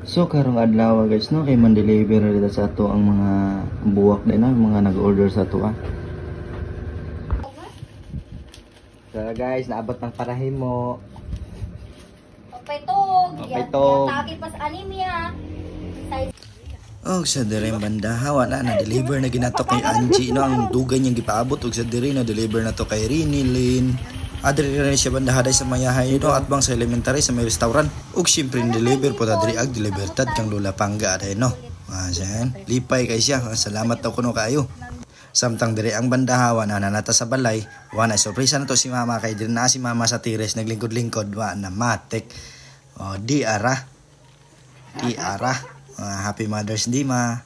So karong adlaw guys no kay man-deliver dito sa ato ang mga buwak din na mga nag-order sa ato. So guys, naabot ng parahimo. Opetog. Opetog. Yatagi pas anemia. Og sa dire banda hawa na deliver na ginato kay Angie no ang dugay niyang gipaabot og sa dire na deliver na to kay Rinilin. Adri rin siya bandahaday sa mayahay no at bang sa elementary sa may restaurant ug syempre deliver po adri ag Libertad kang Lola Pangga aday no. Ayan, lipay kay siya. Salamat daw kuno kayo. Samtang dire ang bandahawa na nanata sa balay, wa na sorpresa na to si mama kay dire na si mama sa tires naglingkod-lingkod wa na matik. O di ara. Happy Mother's Day ma.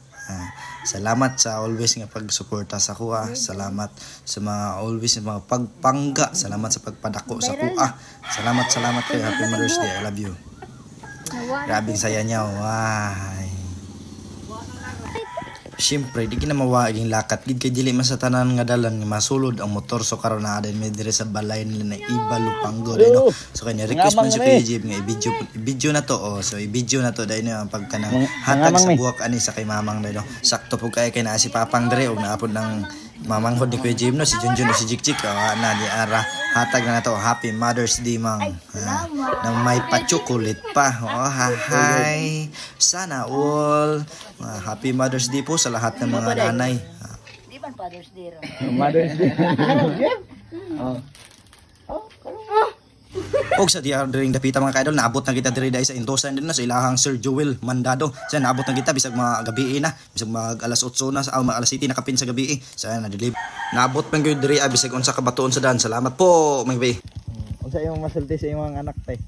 Salamat sa always nga pagsuporta sa kuha. Salamat sa mga always sa mga pagpangga. Salamat sa pagpadako sa kuha. Salamat kayo. Happy Mother's Day. I love you. Grabing saya niya. Why? Siyempre, di na mawaging lakat. Gid kay dili man sa tanan nga dalan nga masulod ang motor. So karon na din may dire sa balay nila na Ibalupanggo no. So kanya request man sa kay Jib nga i-video na to. Oh. So i-video na to dahil na ang pagkanang hatag sa buwak ani sa kay mamang no. Sakto po kay na si Papang dire og naapod ng mamang hod ni Kuya Jib no si Junjun o si Jikjik. Na di ara hatag na to. Happy Mother's Day mang. Na may pa-chocolate pa. Oh, hi. Sana all. Happy Mother's Day po sa lahat ng mga nanay. Di man Father's Day ra. Mother's Day. Og sa diya ring dapita mga kaidol naabot na kita diri dai sa Intosan din na sa ilahang Sir Joel Mandado. Sa naabot na kita bisag mga gabi na, bisag mag alas 8 na sa alas 7 na kapin sa gabi. Sa na deliver. Naabot man gyud diri bisag unsa ka batuon sa daan. Salamat po, may bay. Unsa imong masulti sa imong anak tay?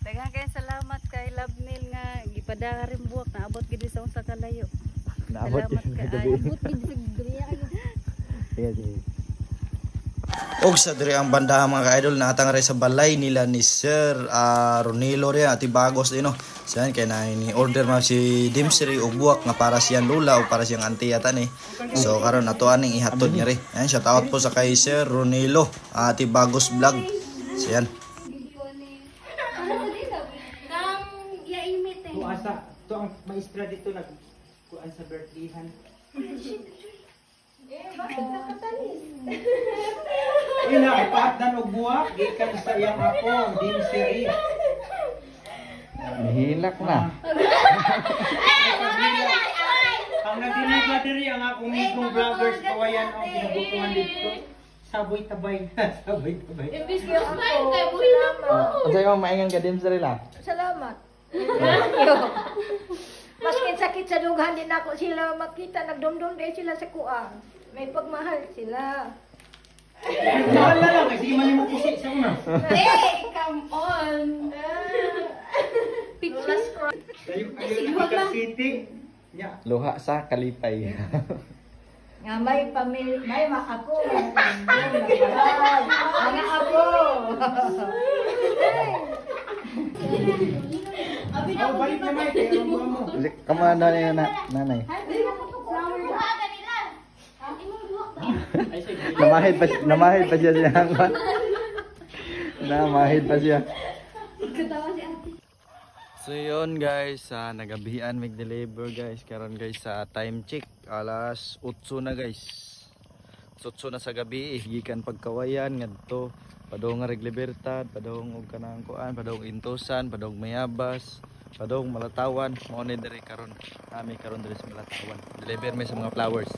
Daghang kay salamat kay Labnil nga gipadanga rin buwak naabot gid sa unsa ka layo. Naabot Salamat sa kay gabi. Abot gid sa griya. Sige. Og sa dire ang banda mga ka-idol natang rin sa balay nila ni Sir Ronilo rin at Ibagos din no. Siyan kay na ni order man si Dimsri og buwak nga para siyang lula o para siyang auntie yata ni. So karon ato aning ihatod niya rin. Ayan, shout out po sa kay Sir Ronilo at Ibagos vlog. Siyan. To ang maestra dito nagkuan sa birthdayhan. Ina ipaatdan og buwak gikan sa iyang apo ang Dimsiri. Nahilak na. Ang nagdeliver diri ang akong mismong vloggers kawayan ang pinabutuhan dito. Saboy tabay. Saboy tabay. Imbis kay ako. Salamat. Unsa imong maingan ka din sila? Salamat. Maskin sakit sa dughan din ako sila makita nagdumdum din sila sa kuang. May pagmahal sila. Mahal na lang kasi man mo kusi sa una. Hey, come on. Pictures cross. Kayo City. Ya. Luha sa kalipay. Nga may pamilya, may mga ako. Mga ako. Oh, balik na may kaya mo. Kamanda ni nanay. Namahid pa siya siya. Namahid pa siya. So yun guys, nagabihan mag-deliver guys. Karon guys sa time check alas 8 na guys. 8 na sa gabi, gikan pagkawayan ngadto padong nga Libertad, padong og kanang kuan, padong Intosan, padong Mayabas, padong Malatawan, mo ni diri karon. Kami karon diri sa Malatawan. Deliver may sa mga flowers.